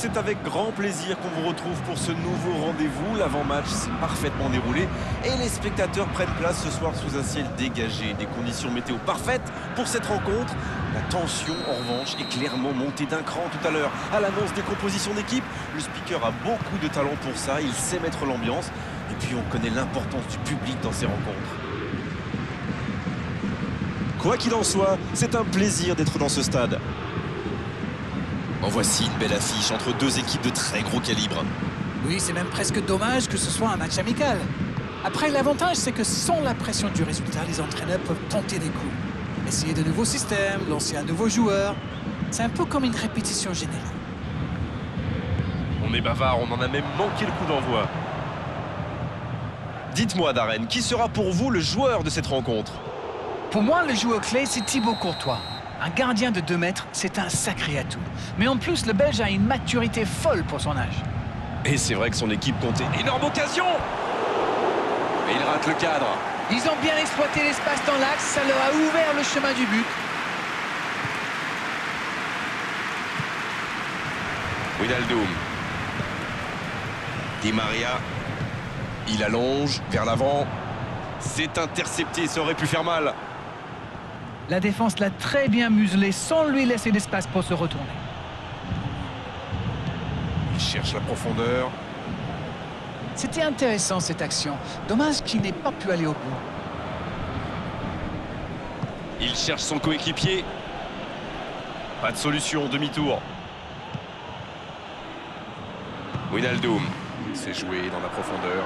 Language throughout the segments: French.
C'est avec grand plaisir qu'on vous retrouve pour ce nouveau rendez-vous. L'avant-match s'est parfaitement déroulé et les spectateurs prennent place ce soir sous un ciel dégagé. Des conditions météo parfaites pour cette rencontre. La tension, en revanche, est clairement montée d'un cran tout à l'heure. À l'annonce des compositions d'équipe, le speaker a beaucoup de talent pour ça. Il sait mettre l'ambiance. Et puis on connaît l'importance du public dans ces rencontres. Quoi qu'il en soit, c'est un plaisir d'être dans ce stade. En voici une belle affiche entre deux équipes de très gros calibre. Oui, c'est même presque dommage que ce soit un match amical. Après, l'avantage, c'est que sans la pression du résultat, les entraîneurs peuvent tenter des coups. Essayer de nouveaux systèmes, lancer un nouveau joueur. C'est un peu comme une répétition générale. On est bavard, on en a même manqué le coup d'envoi. Dites-moi, Darren, qui sera pour vous le joueur de cette rencontre? Pour moi, le joueur clé, c'est Thibaut Courtois. Un gardien de 2 mètres, c'est un sacré atout. Mais en plus, le Belge a une maturité folle pour son âge. Et c'est vrai que son équipe comptait. Énorme occasion! Et il rate le cadre. Ils ont bien exploité l'espace dans l'axe, ça leur a ouvert le chemin du but. Wijnaldum. Di Maria. Il allonge vers l'avant. C'est intercepté, ça aurait pu faire mal. La défense l'a très bien muselé sans lui laisser d'espace pour se retourner. Il cherche la profondeur. C'était intéressant cette action. Dommage qu'il n'ait pas pu aller au bout. Il cherche son coéquipier. Pas de solution, demi-tour. Wijnaldum. C'est joué dans la profondeur.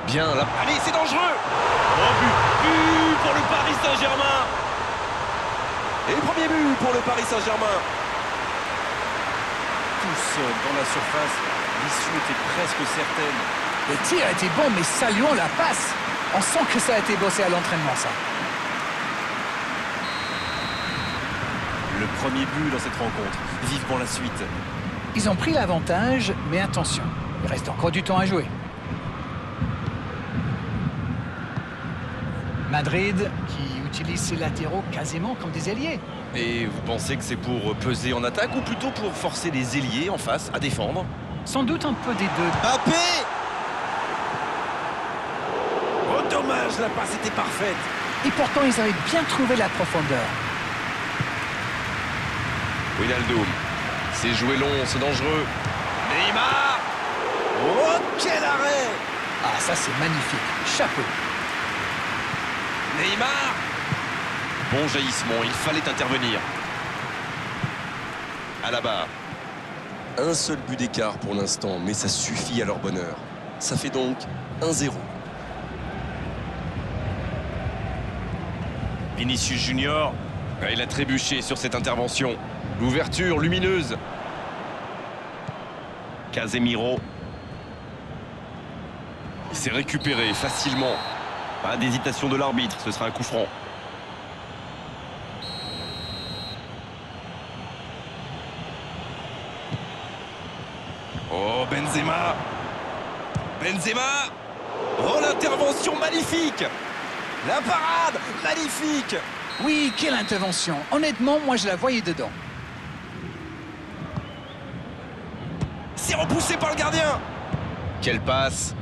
Bien, là. Allez, c'est dangereux! Oh, but pour le Paris Saint-Germain! Et premier but pour le Paris Saint-Germain. Tout seul dans la surface, l'issue était presque certaine. Le tir a été bon, mais saluons la passe. On sent que ça a été bossé à l'entraînement, ça. Le premier but dans cette rencontre. Vivement la suite. Ils ont pris l'avantage, mais attention, il reste encore du temps à jouer. Madrid, qui utilise ses latéraux quasiment comme des ailiers. Et vous pensez que c'est pour peser en attaque ou plutôt pour forcer les ailiers en face à défendre? Sans doute un peu des deux. Mbappé! Oh dommage, la passe était parfaite. Et pourtant, ils avaient bien trouvé la profondeur. Wijnaldum. C'est joué long, c'est dangereux. Neymar! Oh, quel arrêt! Ah, ça c'est magnifique. Chapeau. Neymar! Bon jaillissement, il fallait intervenir. Alaba. Un seul but d'écart pour l'instant, mais ça suffit à leur bonheur. Ça fait donc 1-0. Vinicius Junior. Il a trébuché sur cette intervention. L'ouverture lumineuse. Casemiro. Il s'est récupéré facilement. Pas d'hésitation de l'arbitre, ce sera un coup franc. Oh, Benzema! Benzema! Oh, l'intervention magnifique! La parade magnifique! Oui, quelle intervention. Honnêtement, moi je la voyais dedans. C'est repoussé par le gardien! Quelle passe!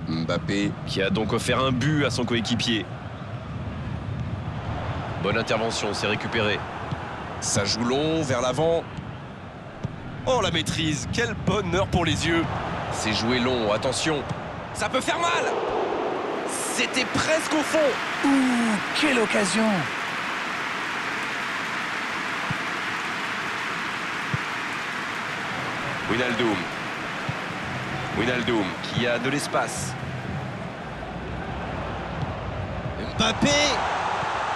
Mbappé qui a donc offert un but à son coéquipier. Bonne intervention, c'est récupéré. Ça joue long, vers l'avant. Oh, la maîtrise, quel bonheur pour les yeux. C'est joué long, attention. Ça peut faire mal. C'était presque au fond. Ouh, quelle occasion. Wijnaldum. Wijnaldum qui a de l'espace. Mbappé!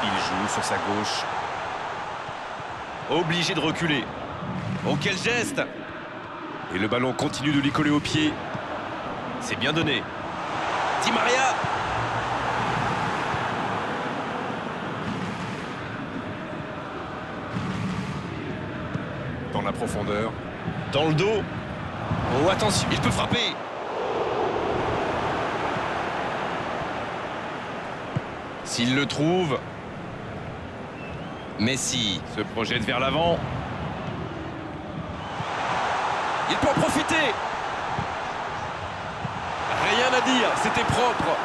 Il joue sur sa gauche. Obligé de reculer. Oh, quel geste! Et le ballon continue de lui coller au pied. C'est bien donné. Di Maria! Dans la profondeur. Dans le dos. Oh, attention, il peut frapper. S'il le trouve. Messi se projette vers l'avant. Il peut en profiter. Rien à dire, c'était propre.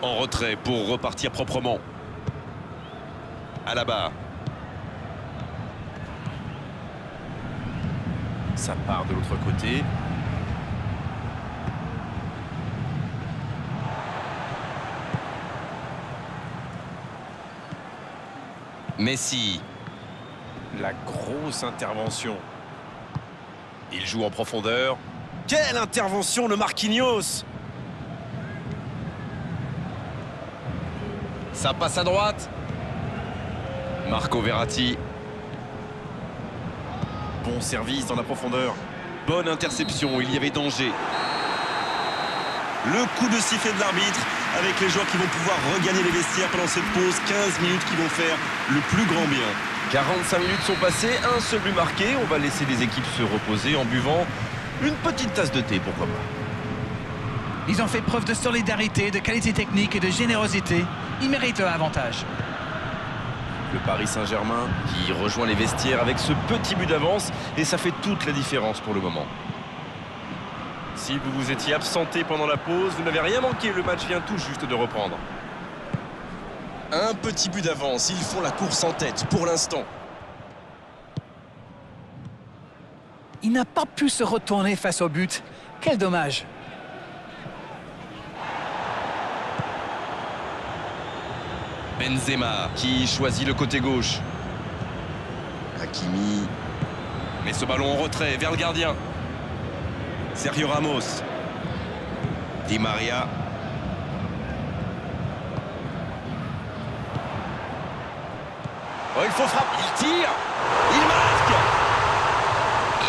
En retrait pour repartir proprement. Alaba. Ça part de l'autre côté. Messi. La grosse intervention. Il joue en profondeur. Quelle intervention, le Marquinhos! Ça passe à droite. Marco Verratti. Bon service dans la profondeur. Bonne interception, il y avait danger. Le coup de sifflet de l'arbitre avec les joueurs qui vont pouvoir regagner les vestiaires pendant cette pause. 15 minutes qui vont faire le plus grand bien. 45 minutes sont passées, un seul but marqué. On va laisser les équipes se reposer en buvant une petite tasse de thé, pourquoi pas. Ils ont fait preuve de solidarité, de qualité technique et de générosité. Ils méritent leur avantage. Le Paris Saint-Germain qui rejoint les vestiaires avec ce petit but d'avance et ça fait toute la différence pour le moment. Si vous vous étiez absenté pendant la pause, vous n'avez rien manqué, le match vient tout juste de reprendre. Un petit but d'avance, ils font la course en tête pour l'instant. Il n'a pas pu se retourner face au but. Quel dommage. Benzema qui choisit le côté gauche. Hakimi. Mais ce ballon en retrait vers le gardien. Sergio Ramos. Di Maria. Oh, il faut frapper. Il tire. Il marque.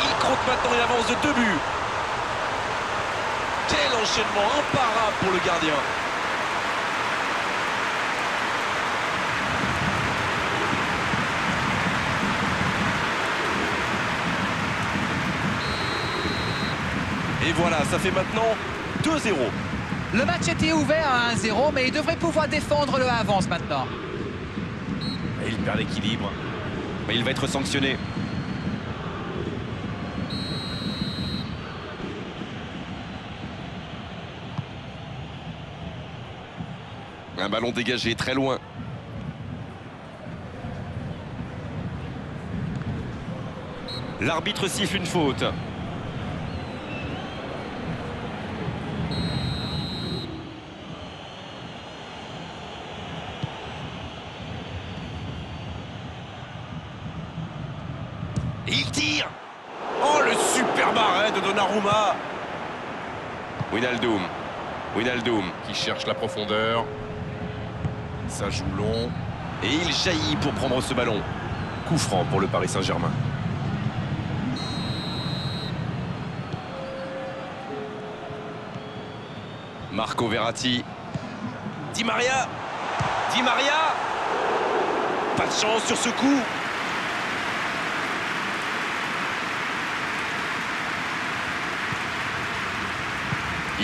Il compte maintenant une avance de 2 buts. Quel enchaînement imparable pour le gardien. Et voilà, ça fait maintenant 2-0. Le match était ouvert à 1-0, mais il devrait pouvoir défendre le avance maintenant. Et il perd l'équilibre. Mais il va être sanctionné. Un ballon dégagé très loin. L'arbitre siffle une faute. Et il tire. Oh, le superbe arrêt de Donnarumma. Wijnaldum qui cherche la profondeur. Ça joue long. Et il jaillit pour prendre ce ballon. Coup franc pour le Paris Saint-Germain. Marco Verratti. Di Maria. Pas de chance sur ce coup.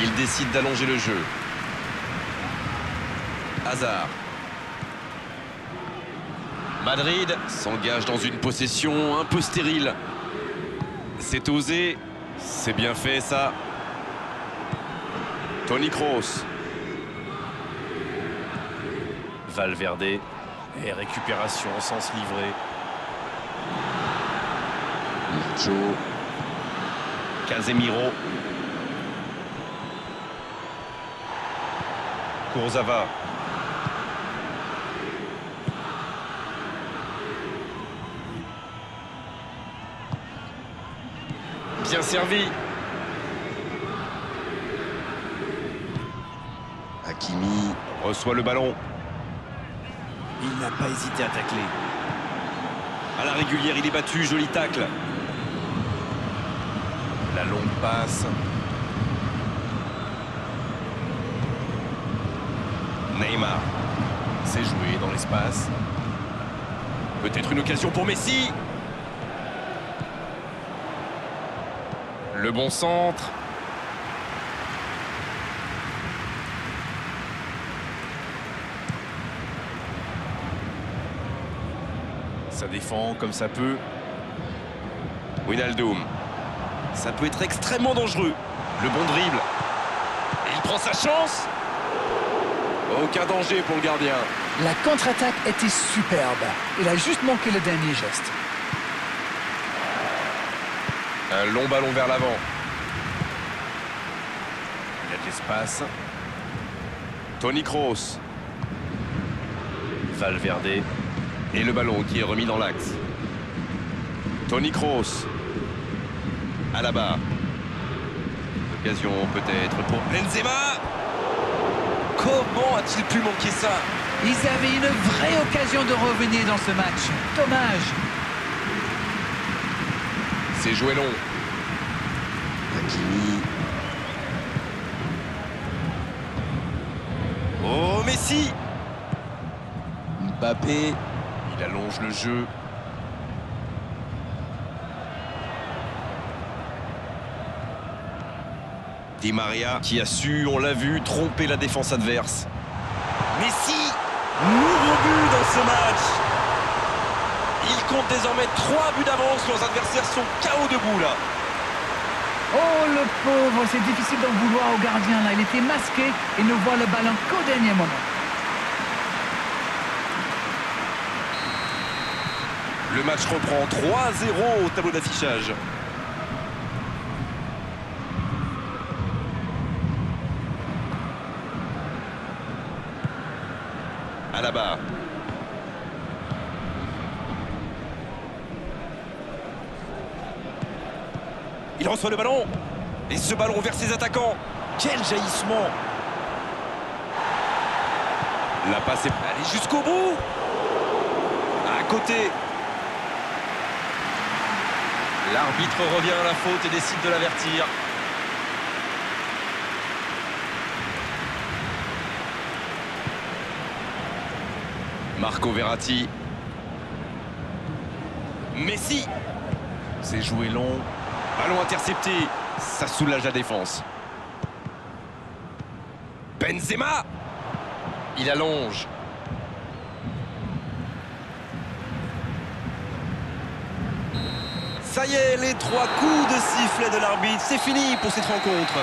Il décide d'allonger le jeu. Hazard. Madrid s'engage dans une possession un peu stérile. C'est osé. C'est bien fait, ça. Toni Kroos. Valverde. Et récupération en sens livré. Nacho. Casemiro. Kurzawa. Bien servi. Hakimi reçoit le ballon. Il n'a pas hésité à tacler. À la régulière, il est battu. Joli tacle. La longue passe. Neymar. C'est joué dans l'espace. Peut-être une occasion pour Messi. Le bon centre. Ça défend comme ça peut. Wijnaldum. Ça peut être extrêmement dangereux. Le bon dribble. Et il prend sa chance. Aucun danger pour le gardien. La contre-attaque était superbe. Il a juste manqué le dernier geste. Un long ballon vers l'avant. Il y a de l'espace. Toni Kroos. Valverde. Et le ballon qui est remis dans l'axe. Toni Kroos. Alaba. Occasion peut-être pour Benzema. Comment a-t-il pu manquer ça? Ils avaient une vraie occasion de revenir dans ce match. Dommage. C'est joué long. Hakimi. Oh, Messi. Mbappé. Il allonge le jeu. Di Maria qui a su, on l'a vu, tromper la défense adverse. Messi, nouveau but dans ce match. Il compte désormais 3 buts d'avance. Leurs adversaires sont KO debout là. Oh le pauvre, c'est difficile d'en vouloir au gardien là. Il était masqué et ne voit le ballon qu'au dernier moment. Le match reprend 3-0 au tableau d'affichage. Alaba. Il reçoit le ballon. Et ce ballon vers ses attaquants. Quel jaillissement. La passe est allée jusqu'au bout. À côté. L'arbitre revient à la faute et décide de l'avertir. Marco Verratti. Messi. C'est joué long. Ballon intercepté. Ça soulage la défense. Benzema. Il allonge. Ça y est, les 3 coups de sifflet de l'arbitre, c'est fini pour cette rencontre.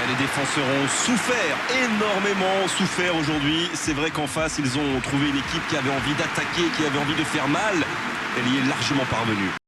Les défenseurs ont souffert, énormément souffert aujourd'hui. C'est vrai qu'en face, ils ont trouvé une équipe qui avait envie d'attaquer, qui avait envie de faire mal. Elle y est largement parvenue.